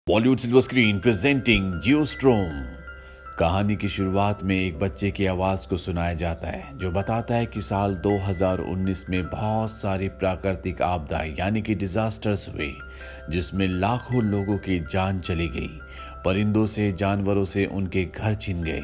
Bollywood silver screen presenting Geostorm. कहानी की शुरुआत में एक बच्चे की आवाज को सुनाया जाता है जो बताता है कि साल 2019 में बहुत सारी प्राकृतिक आपदाएं यानी कि डिजास्टर्स हुए जिसमें लाखों लोगों की जान चली गई। परिंदों से जानवरों से उनके घर छिन गए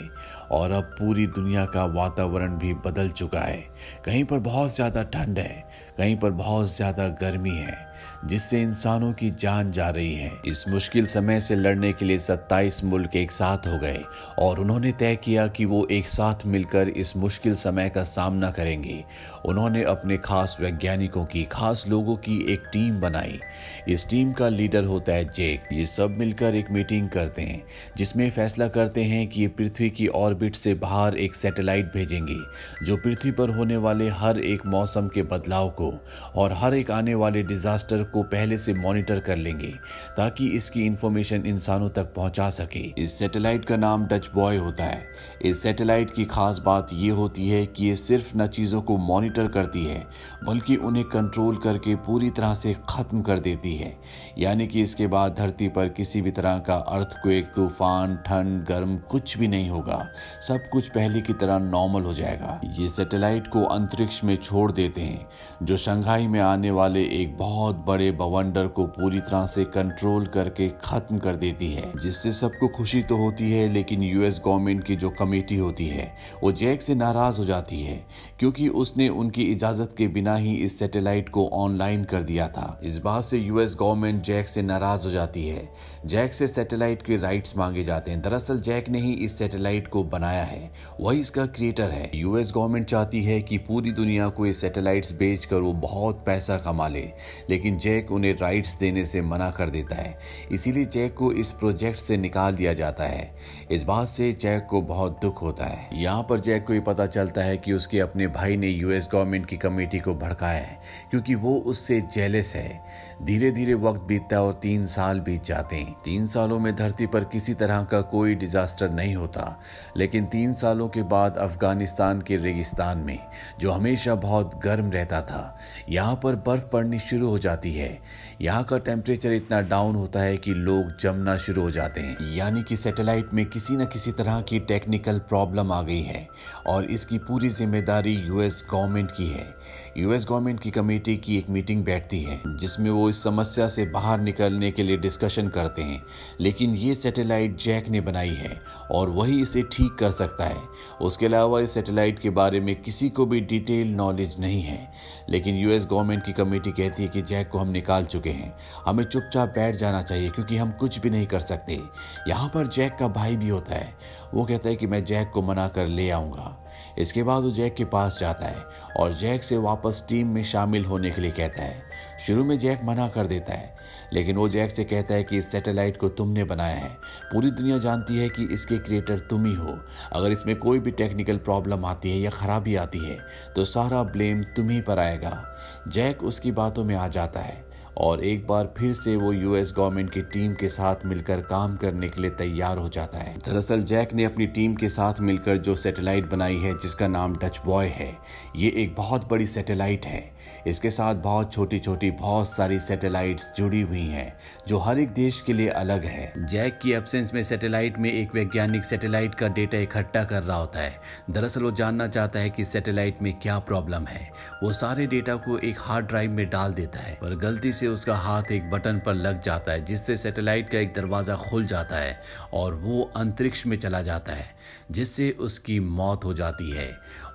और अब पूरी दुनिया का वातावरण भी बदल चुका है। कहीं पर बहुत ज्यादा ठंड है, कहीं पर बहुत ज्यादा गर्मी है जिससे इंसानों की जान जा रही है। इस मुश्किल समय से लड़ने के लिए 27 मुल्क एक साथ हो गए और उन्होंने तय किया कि वो एक साथ मिलकर इस मुश्किल समय का सामना करेंगे। उन्होंने अपने खास वैज्ञानिकों की, खास लोगों की एक टीम बनाई। इस टीम का लीडर होता है जैक। ये सब मिलकर एक मीटिंग करते हैं जिसमें फैसला करते हैं कि ये पृथ्वी की ऑर्बिट से बाहर एक सैटेलाइट भेजेंगे जो पृथ्वी पर होने वाले हर एक मौसम के बदलाव को और हर एक आने वाले डिजास्टर को पहले से मॉनिटर कर लेंगे ताकि इसकी इंफॉर्मेशन इंसानों तक पहुंचा सके। इस सैटेलाइट का नाम डच बॉय होता है। इस सैटेलाइट की खास बात यह होती है कि ये सिर्फ न चीजों को मॉनिटर करती है बल्कि उन्हें कंट्रोल करके पूरी तरह से खत्म कर देती है। यानी कि इसके बाद धरती पर किसी भी तरह का अर्थक्वेक, तूफान, ठंड, गर्म कुछ भी नहीं होगा। सब कुछ पहले की तरह नॉर्मल हो जाएगा। ये सैटेलाइट को अंतरिक्ष में छोड़ देते हैं जो शंघाई में आने वाले एक बहुत बड़े बवंडर को पूरी तरह से कंट्रोल करके खत्म कर देती है, जिससे सबको खुशी तो होती है लेकिन यूएस गवर्नमेंट की जो कमेटी होती है वो जैक से नाराज हो जाती है क्योंकि उसने उनकी इजाजत के बिना ही इस सैटेलाइट को ऑनलाइन कर दिया था। इस बात से यूएस गवर्नमेंट जैक से नाराज हो जाती है। जैक से सैटेलाइट के राइट्स मांगे जाते हैं। दरअसल जैक ने ही इस सैटेलाइट को बनाया है, वही इसका क्रिएटर है। यूएस गवर्नमेंट चाहती है कि पूरी दुनिया को ये सैटेलाइट्स बेचकर वो बहुत पैसा कमा ले, लेकिन जैक उन्हें राइट्स देने से मना कर देता है। इसीलिए जैक को इस प्रोजेक्ट से निकाल दिया जाता है। इस बात से जैक को बहुत दुख होता है। यहाँ पर जैक को ये पता चलता है कि उसके अपने भाई ने यूएस गवर्नमेंट की कमेटी को भड़काया है क्योंकि वो उससे जेलस है। धीरे धीरे वक्त बीतता है और 3 साल बीत जाते हैं। 3 सालों में धरती पर किसी तरह का कोई डिजास्टर नहीं होता, लेकिन 3 सालों के बाद अफगानिस्तान के रेगिस्तान में जो हमेशा बहुत गर्म रहता था, यहाँ पर बर्फ पड़नी शुरू हो जाती है। यहाँ का टेम्परेचर इतना डाउन होता है कि लोग जमना शुरू हो जाते हैं। यानी कि सैटेलाइट में किसी न किसी तरह की टेक्निकल प्रॉब्लम आ गई है और इसकी पूरी जिम्मेदारी यूएस गवर्नमेंट की है। यूएस गवर्नमेंट की कमेटी की एक मीटिंग बैठती है जिसमें वो इस समस्या से बाहर निकलने के लिए डिस्कशन करते हैं, लेकिन ये सैटेलाइट जैक ने बनाई है और वही इसे ठीक कर सकता है। उसके अलावा इस सैटेलाइट के बारे में किसी को भी डिटेल नॉलेज नहीं है, लेकिन यूएस गवर्नमेंट की कमेटी कहती है कि जैक को हम निकाल चुके हैं, हमें चुपचाप बैठ जाना चाहिए क्योंकि हम कुछ भी नहीं कर सकते। यहाँ पर जैक का भाई भी होता है। वो कहता है कि मैं जैक को मना कर ले आऊंगा। इसके बाद वो जैक के पास जाता है और जैक से वापस टीम में शामिल होने के लिए कहता है। शुरू में जैक मना कर देता है, लेकिन वो जैक से कहता है कि इस सैटेलाइट को तुमने बनाया है, पूरी दुनिया जानती है कि इसके क्रिएटर तुम ही हो। अगर इसमें कोई भी टेक्निकल प्रॉब्लम आती है या खराबी आती है तो सारा ब्लेम तुम ही पर आएगा। जैक उसकी बातों में आ जाता है और एक बार फिर से वो यूएस गवर्नमेंट की टीम के साथ मिलकर काम करने के लिए तैयार हो जाता है। दरअसल जैक ने अपनी टीम के साथ मिलकर जो सैटेलाइट बनाई है जिसका नाम डच बॉय है, ये एक बहुत बड़ी सैटेलाइट है। इसके साथ बहुत छोटी छोटी बहुत सारी सैटेलाइट्स जुड़ी हुई हैं जो हर एक देश के लिए अलग है। जैक की एब्सेंस में सैटेलाइट में एक वैज्ञानिक सैटेलाइट का डेटा इकट्ठा कर रहा होता है। दरअसल वो जानना चाहता है कि सैटेलाइट में क्या प्रॉब्लम है। वो सारे डेटा को एक हार्ड ड्राइव में डाल देता है, पर गलती से उसका हाथ एक बटन पर लग जाता है जिससे सैटेलाइट का एक दरवाजा खुल जाता है और वो अंतरिक्ष में चला जाता है, जिससे उसकी मौत हो जाती है।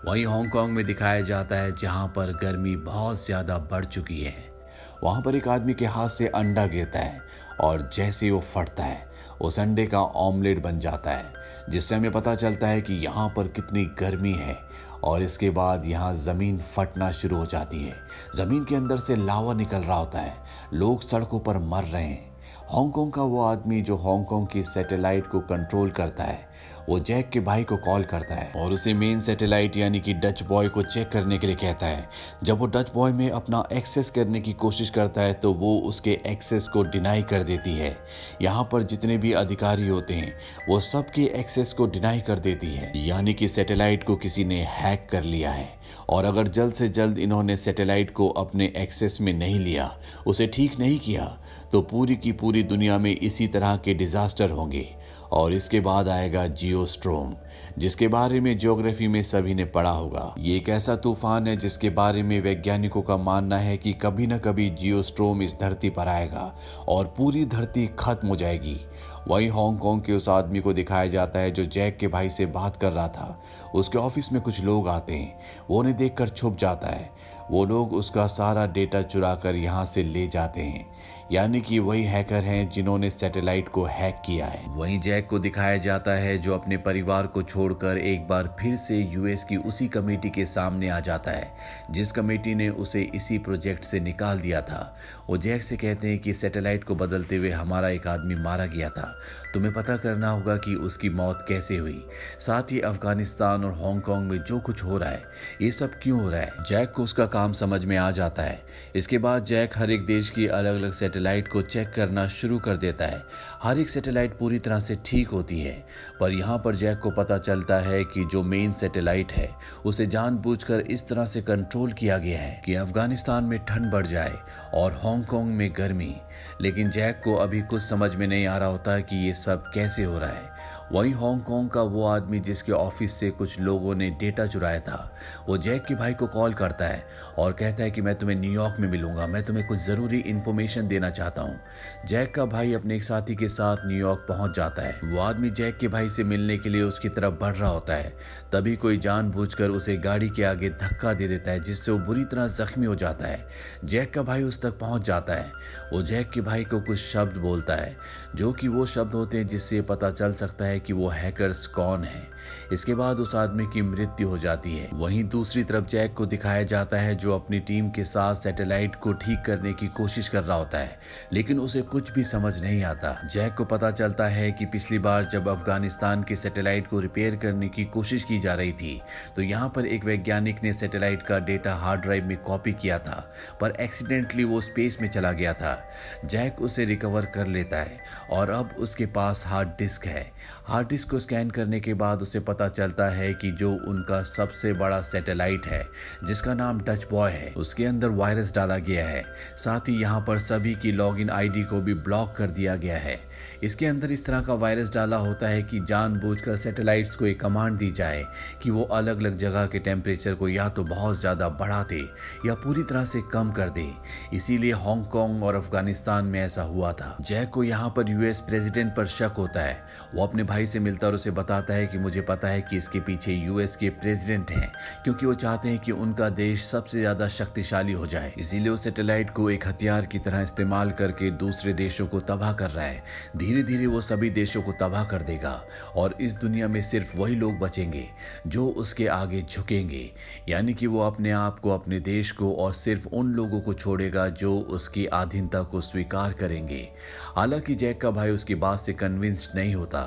वहीं हांगकांग में दिखाया जाता है जहां पर गर्मी बहुत ज्यादा बढ़ चुकी है। वहां पर एक आदमी के हाथ से अंडा गिरता है और जैसे वो फटता है उस अंडे का ऑमलेट बन जाता है, जिससे हमें पता चलता है कि यहाँ पर कितनी गर्मी है। और इसके बाद यहाँ जमीन फटना शुरू हो जाती है। जमीन के अंदर से लावा निकल रहा होता है। लोग सड़कों पर मर रहे हैं। हांगकांग का वो आदमी जो हांगकांग की सैटेलाइट को कंट्रोल करता है, वो जैक के भाई को कॉल करता है और उसे मेन सैटेलाइट यानी कि डच बॉय को चेक करने के लिए कहता है। जब वो डच बॉय में अपना एक्सेस करने की कोशिश करता है तो वो उसके एक्सेस को डिनाई कर देती है। यहाँ पर जितने भी अधिकारी होते हैं वो सबके एक्सेस को डिनाई कर देती है, यानी कि सैटेलाइट को किसी ने हैक कर लिया है। और अगर जल्द से जल्द इन्होंने सैटेलाइट को अपने एक्सेस में नहीं लिया, उसे ठीक नहीं किया, तो पूरी की पूरी दुनिया में इसी तरह के डिजास्टर होंगे। और इसके बाद आएगा जियोस्ट्रोम, जिसके बारे में ज्योग्राफी में सभी ने पढ़ा होगा। ये एक ऐसा तूफान है जिसके बारे में वैज्ञानिकों का मानना है कि कभी न कभी जियोस्ट्रोम इस धरती पर आएगा और पूरी धरती खत्म हो जाएगी। वहीं हांगकांग के उस आदमी को दिखाया जाता है जो जैक के भाई से बात कर रहा था। उसके ऑफिस में कुछ लोग आते हैं, वो उन्हें देखकर छुप जाता है। वो लोग उसका सारा डेटा चुरा कर यहाँ से ले जाते हैं, यानी कि वही हैकर हैं जिन्होंने सैटेलाइट को हैक किया है। वहीं जैक को दिखाया जाता है जो अपने परिवार को छोड़कर एक बार फिर से यूएस की उसी कमेटी के सामने आ जाता है जिस कमेटी ने उसे इसी प्रोजेक्ट से निकाल दिया था। वो जैक से कहते हैं कि सैटेलाइट को बदलते हुए हमारा एक आदमी मारा गया था, तुम्हें पता करना होगा कि उसकी मौत कैसे हुई। साथ ही अफगानिस्तान और हांगकांग में जो कुछ हो रहा है ये सब क्यों हो रहा है। जैक को उसका काम समझ में आ जाता है। इसके बाद जैक हर एक देश की अलग अलग सैटेलाइट को चेक करना शुरू कर देता है। हर एक सैटेलाइट पूरी तरह से ठीक होती है, पर यहाँ पर जैक को पता चलता है कि जो मेन सैटेलाइट है उसे जानबूझकर इस तरह से कंट्रोल किया गया है कि अफगानिस्तान में ठंड बढ़ जाए और हांगकांग में गर्मी। लेकिन जैक को अभी कुछ समझ में नहीं आ रहा होता कि ये सब कैसे हो रहा है। वहीं हांगकांग का वो आदमी जिसके ऑफिस से कुछ लोगों ने डेटा चुराया था, वो जैक के भाई को कॉल करता है और कहता है कि मैं तुम्हें न्यूयॉर्क में मिलूंगा, मैं तुम्हें कुछ ज़रूरी इन्फॉर्मेशन देना चाहता हूँ। जैक का भाई अपने एक साथी के साथ न्यूयॉर्क पहुंच जाता है। वो आदमी जैक के भाई से मिलने के लिए उसकी तरफ बढ़ रहा होता है, तभी कोई जानबूझकर उसे गाड़ी के आगे धक्का दे देता है जिससे वो बुरी तरह जख्मी हो जाता है। जैक का भाई उस तक पहुंच जाता है। वो जैक के भाई को कुछ शब्द बोलता है जो कि वो शब्द होते हैं जिससे पता चल सकता है कि वो हैकर्स कौन है। इसके बाद उस आदमी की मृत्यु हो जाती है। वहीं दूसरी तरफ जैक को दिखाया जाता है जो अपनी टीम के साथ सैटेलाइट को ठीक करने की कोशिश कर रहा होता है, लेकिन उसे कुछ भी समझ नहीं आता। जैक को पता चलता है कि पिछली बार जब अफगानिस्तान के सैटेलाइट को रिपेयर करने की कोशिश की जा रही थी तो यहाँ पर एक वैज्ञानिक ने सैटेलाइट का डेटा हार्ड ड्राइव में कॉपी किया था, पर एक्सीडेंटली वो स्पेस में चला गया था। जैक उसे रिकवर कर लेता है और अब उसके पास हार्ड डिस्क है। हार्ड डिस्क को स्कैन करने के बाद उसे पता चलता है कि जो उनका सबसे बड़ा सैटेलाइट है जिसका नाम डच बॉय है, उसके अंदर वायरस डाला गया है। साथ ही यहाँ पर सभी की लॉगिन आईडी को भी ब्लॉक कर दिया गया है। इसके अंदर इस तरह का वायरस डाला होता है कि जानबूझकर सैटेलाइट्स को एक कमांड दी जाए कि वो अलग अलग जगह के टेम्परेचर को या तो बहुत ज़्यादा बढ़ा दे या पूरी तरह से कम कर दे। इसीलिए हांगकांग और अफगानिस्तान में ऐसा हुआ था। जैक को यहाँ पर यूएस प्रेसिडेंट पर शक होता है। वो अपने भाई से मिलता और उसे बताता है कि मुझे पता है कि इसके पीछे यूएस के प्रेसिडेंट हैं, क्योंकि वो चाहते हैं कि उनका देश सबसे ज्यादा शक्तिशाली हो जाए। इसीलिए वो सैटेलाइट को एक हथियार की तरह इस्तेमाल करके दूसरे देशों को तबाह कर रहा है। धीरे धीरे वो सभी देशों को तबाह कर देगा और इस दुनिया में सिर्फ वही लोग बचेंगे जो उसके आगे झुकेंगे, यानी कि वो अपने आप को, अपने देश को और सिर्फ उन लोगों को छोड़ेगा जो उसकी अधीनता को स्वीकार करेंगे। हालांकि जैक का भाई उसकी बात से कन्विंस्ड नहीं होता,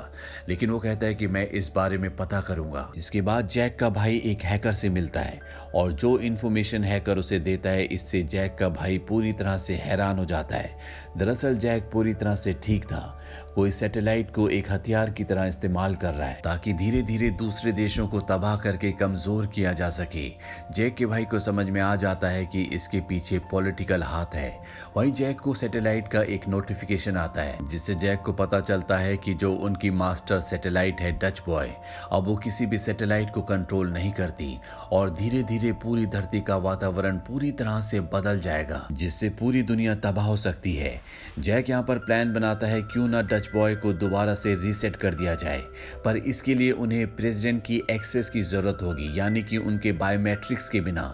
लेकिन वो कहता है कि मैं इस बारे में पता करूंगा। इसके बाद जैक का भाई एक हैकर से मिलता है और जो इन्फॉर्मेशन हैकर उसे देता है इससे जैक का भाई पूरी तरह से हैरान हो जाता है। दरअसल जैक पूरी तरह से ठीक था। कोई सैटेलाइट को एक हथियार की तरह इस्तेमाल कर रहा है ताकि धीरे धीरे दूसरे देशों को तबाह करके कमजोर किया जा सके। जैक के भाई को समझ में आ जाता है कि इसके पीछे पॉलिटिकल हाथ है। वहीं जैक को सैटेलाइट का एक नोटिफिकेशन आता है जिससे जैक को पता चलता है कि जो उनकी मास्टर सैटेलाइट है डच बॉय, अब वो किसी भी सैटेलाइट को कंट्रोल नहीं करती और धीरे धीरे पूरी धरती का वातावरण पूरी तरह से बदल जाएगा जिससे पूरी दुनिया तबाह हो सकती है। जैक यहाँ पर प्लान बनाता है क्यों ना डच बॉय को दोबारा से रीसेट कर दिया जाए, पर इसके लिए उन्हें प्रेसिडेंट की एक्सेस की जरूरत होगी, यानी कि उनके बायोमेट्रिक्स के बिना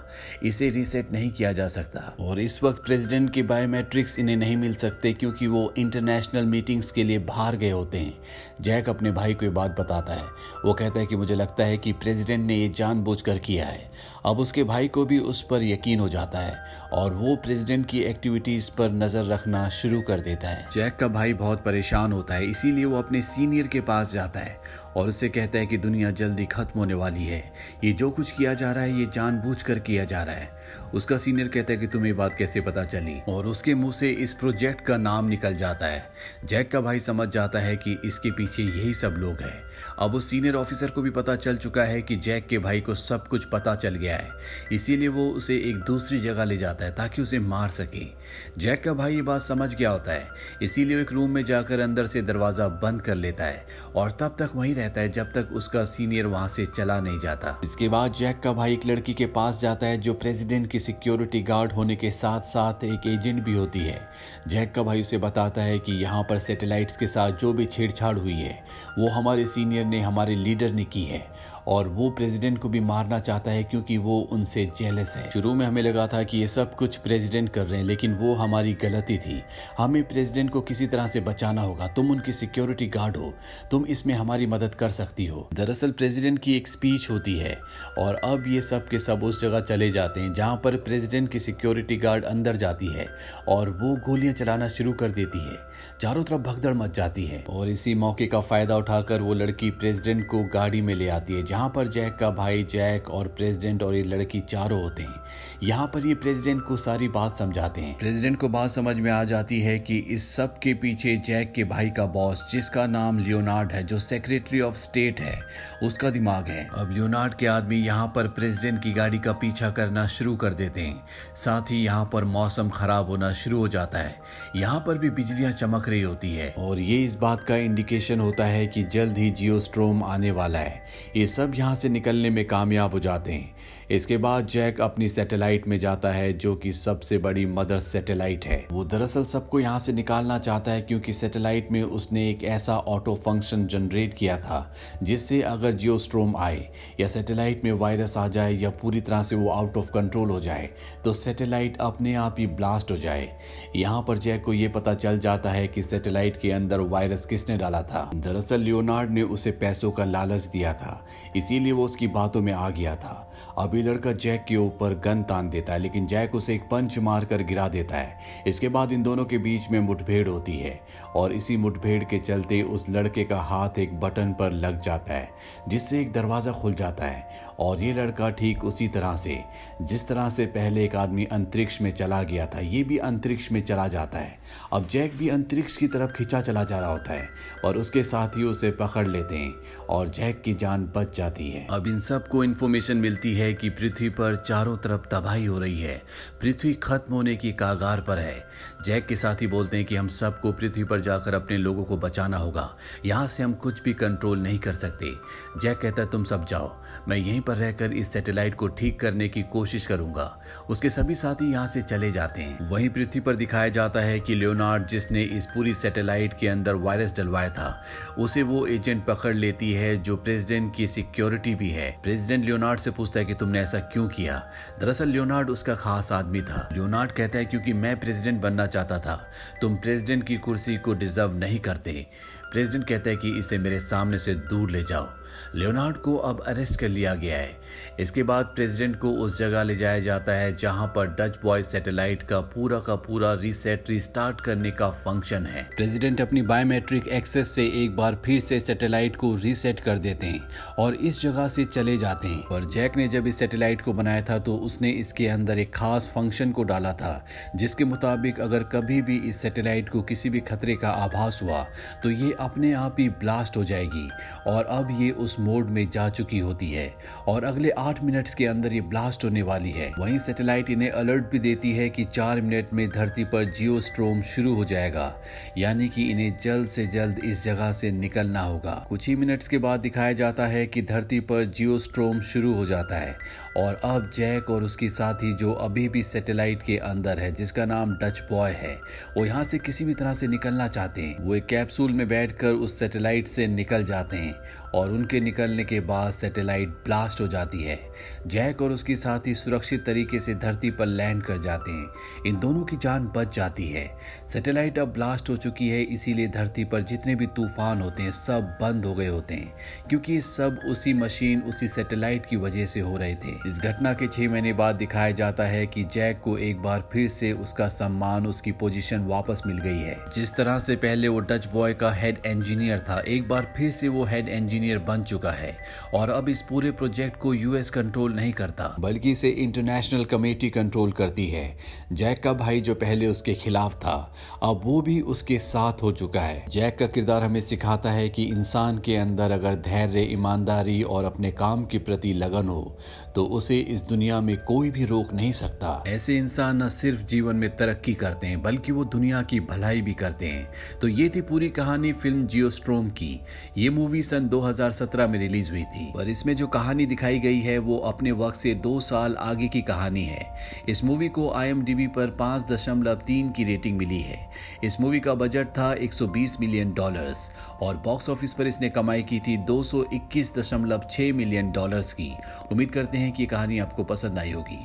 इसे रीसेट नहीं किया जा सकता। और इस वक्त प्रेसिडेंट के बायोमेट्रिक्स इन्हें नहीं मिल सकते क्योंकि वो इंटरनेशनल मीटिंग्स के लिए बाहर गए होते हैं। जैक अपने भाई को ये बात बताता है। वो कहता है कि मुझे लगता है कि प्रेसिडेंट ने ये जानबूझकर किया है। अब उसके भाई को भी उस पर यकीन हो जाता है और वो प्रेसिडेंट की एक्टिविटीज पर नजर रखना शुरू कर देता है। जैक का भाई बहुत परेशान होता है, इसीलिए वो अपने सीनियर के पास जाता है और उससे कहता है कि दुनिया जल्दी खत्म होने वाली है, ये जो कुछ किया जा रहा है ये जानबूझकर किया जा रहा है। उसका सीनियर कहता है कि तुम्हें बात कैसे पता चली, और उसके मुंह से इस प्रोजेक्ट का नाम निकल जाता है। जैक का भाई समझ जाता है कि इसके पीछे यही सब लोग हैं। अब उस सीनियर ऑफिसर को भी पता चल चुका है कि जैक के भाई को सब कुछ पता चल गया है, इसीलिए वो उसे एक दूसरी जगह ले जाता है ताकि उसे मार सके। जैक का भाई ये बात समझ गया होता है, इसीलिए वो एक रूम में जाकर अंदर से दरवाजा बंद कर लेता है और तब तक वहीं रहता है जब तक उसका सीनियर वहां से चला नहीं जाता। इसके बाद जैक का भाई एक लड़की के पास जाता है जो प्रेसिडेंट की सिक्योरिटी गार्ड होने के साथ साथ एक एजेंट भी होती है। जैक का भाई उसे बताता है कि यहाँ पर सैटेलाइट्स के साथ जो भी छेड़छाड़ हुई है वो हमारे सीनियर ने, हमारे लीडर ने की है, और वो प्रेसिडेंट को भी मारना चाहता है क्योंकि वो उनसे जेलस है। शुरू में हमें लगा था कि ये सब कुछ प्रेसिडेंट कर रहे हैं, लेकिन वो हमारी गलती थी। हमें प्रेसिडेंट को किसी तरह से बचाना होगा। तुम उनकी सिक्योरिटी गार्ड हो, तुम इसमें हमारी मदद कर सकती हो। दरअसल प्रेसिडेंट की एक स्पीच होती है और अब ये सब के सब उस जगह चले जाते हैं जहाँ पर प्रेसिडेंट की सिक्योरिटी गार्ड अंदर जाती है और वो गोलियां चलाना शुरू कर देती है। चारों तरफ भगदड़ मच जाती है और इसी मौके का फायदा उठाकर वो लड़की प्रेसिडेंट को गाड़ी में ले आती है, जहाँ पर जैक का भाई, जैक और प्रेसिडेंट और ये लड़की चारों होते हैं। यहाँ पर ये प्रेसिडेंट को सारी बात समझाते हैं। प्रेसिडेंट को बात समझ में आ जाती है कि इस सब के पीछे जैक के भाई का बॉस, जिसका नाम लियोनार्ड है, जो सेक्रेटरी ऑफ स्टेट है, उसका दिमाग है। अब लियोनार्ड के आदमी यहाँ पर प्रेसिडेंट की गाड़ी का पीछा करना शुरू कर देते हैं। साथ ही यहाँ पर मौसम खराब होना शुरू हो जाता है। यहाँ पर भी बिजलियां चमक रही होती है और ये इस बात का इंडिकेशन होता है कि जल्द ही जियोस्ट्रोम आने वाला है। ये सब यहाँ से निकलने में कामयाब हो जाते हैं। इसके बाद जैक अपनी सैटेलाइट में जाता है जो कि सबसे बड़ी मदर सैटेलाइट है। वो दरअसल सबको यहाँ से निकालना चाहता है क्योंकि सैटेलाइट में उसने एक ऐसा ऑटो फंक्शन जनरेट किया था जिससे अगर जियोस्ट्रोम आए या सैटेलाइट में वायरस आ जाए या पूरी तरह से वो आउट ऑफ कंट्रोल हो जाए तो सैटेलाइट अपने आप ही ब्लास्ट हो जाए। यहाँ पर जैक को ये पता चल जाता है कि सैटेलाइट के अंदर वायरस किसने डाला था। दरअसल लियोनार्ड ने उसे पैसों का लालच दिया था, इसीलिए वो उसकी बातों में आ गया था। अभी लड़का जैक के ऊपर गन तान देता है, लेकिन जैक उसे एक पंच मारकर गिरा देता है। इसके बाद इन दोनों के बीच में मुठभेड़ होती है और इसी मुठभेड़ के चलते उस लड़के का हाथ एक बटन पर लग जाता है जिससे एक दरवाजा खुल जाता है और ये लड़का ठीक उसी तरह से जिस तरह से पहले एक आदमी अंतरिक्ष में चला गया था, ये भी अंतरिक्ष में चला जाता है। अब जैक भी अंतरिक्ष की तरफ खिंचा चला जा रहा होता है और उसके साथी उसे पकड़ लेते हैं और जैक की जान बच जाती है। अब इन सबको इन्फॉर्मेशन मिलती है कि पृथ्वी पर चारों तरफ तबाही हो रही है, पृथ्वी खत्म होने की कागार पर है। जैक के साथी बोलते हैं कि हम सबको पृथ्वी पर जाकर अपने लोगों को बचाना होगा, यहाँ से हम कुछ भी कंट्रोल नहीं कर सकते। जैक कहता है तुम सब जाओ, मैं यहीं पर रहकर इस सैटेलाइट को ठीक करने की कोशिश करूंगा। उसके सभी साथी यहाँ से चले जाते हैं। वहीं पृथ्वी पर दिखाया जाता है कि लियोनार्ड, जिसने इस पूरी सैटेलाइट के अंदर वायरस डलवाया था, उसे वो एजेंट पकड़ लेती है जो प्रेसिडेंट की सिक्योरिटी भी है। प्रेसिडेंट लियोनार्ड से पूछता है कि तुमने ऐसा क्यों किया। दरअसल लियोनार्ड उसका खास आदमी था। लियोनार्ड कहता है क्योंकि मैं प्रेसिडेंट बनना चाहता था, तुम प्रेसिडेंट की कुर्सी को डिजर्व नहीं करते। प्रेसिडेंट कहता है कि इसे मेरे सामने से दूर ले जाओ। लियोनार्ड को अब अरेस्ट कर लिया गया है। इसके बाद प्रेसिडेंट को उस जगह ले जाया जाता है जहां पर डच बॉय सैटेलाइट का पूरा रीसेट रिस्टार्ट करने का फंक्शन है। प्रेसिडेंट अपनी बायोमेट्रिक एक्सेस से एक बार फिर से सैटेलाइट को रीसेट कर देते हैं और इस जगह से चले जाते हैं। और जैक ने जब इस सैटेलाइट को बनाया था तो उसने इसके अंदर एक खास फंक्शन को डाला था जिसके मुताबिक अगर कभी भी इस सैटेलाइट को किसी भी खतरे का आभास हुआ तो ये अपने आप ही ब्लास्ट हो जाएगी। और अब ये उस मोड में जा चुकी होती है और अगले 8 मिनट्स के अंदर ये ब्लास्ट होने वाली है। वहीं सैटेलाइट इन्हें अलर्ट भी देती है कि 4 मिनट में धरती पर जियोस्ट्रोम शुरू हो जाएगा, यानी कि इन्हें जल्द से जल्द इस जगह से निकलना होगा। कुछ ही मिनट्स के बाद दिखाया जाता है कि धरती पर जियोस्ट्रोम शुरू हो जाता है और अब जैक और उसकी साथी जो अभी भी सैटेलाइट के अंदर है, जिसका नाम डच बॉय है, वो यहाँ से किसी भी तरह से निकलना चाहते हैं। वो एक कैप्सूल में बैठकर उस सैटेलाइट से निकल जाते हैं और उनके निकलने के बाद सैटेलाइट ब्लास्ट हो जाती है। जैक और उसकी साथी सुरक्षित तरीके से धरती पर लैंड कर जाते हैं। इन दोनों की जान बच जाती है। सैटेलाइट अब ब्लास्ट हो चुकी है, इसीलिए धरती पर जितने भी तूफान होते हैं सब बंद हो गए होते हैं, क्योंकि ये सब उसी मशीन, उसी सैटेलाइट की वजह से हो रहे थे। इस घटना के 6 महीने बाद दिखाया जाता है कि जैक को एक बार फिर से उसका सम्मान, उसकी पोजीशन वापस मिल गई है। जिस तरह से पहले वो डच बॉय का हेड इंजीनियर था, एक बार फिर से वो हेड इंजीनियर बन चुका है और अब इस पूरे प्रोजेक्ट को यूएस कंट्रोल नहीं करता बल्कि इसे इंटरनेशनल कमेटी कंट्रोल करती है। जैक का भाई जो पहले उसके खिलाफ था, अब वो भी उसके साथ हो चुका है। जैक का किरदार हमें सिखाता है कि इंसान के अंदर अगर धैर्य, ईमानदारी और अपने काम के प्रति लगन हो तो उसे इस दुनिया में कोई भी रोक नहीं सकता। ऐसे इंसान न सिर्फ जीवन में तरक्की करते हैं बल्कि वो दुनिया की भलाई भी करते हैं। तो ये थी पूरी कहानी फिल्म जियोस्ट्रोम की। ये मूवी सन 2017 में रिलीज हुई थी, पर इसमें जो कहानी दिखाई गई है वो अपने वक्त से 2 साल आगे की कहानी है। इस मूवी को IMDb पर 5.3 की रेटिंग मिली है। इस मूवी का बजट था $120 मिलियन और बॉक्स ऑफिस पर इसने कमाई की थी $221.6 मिलियन की। उम्मीद करते हैं कि ये कहानी आपको पसंद आई होगी।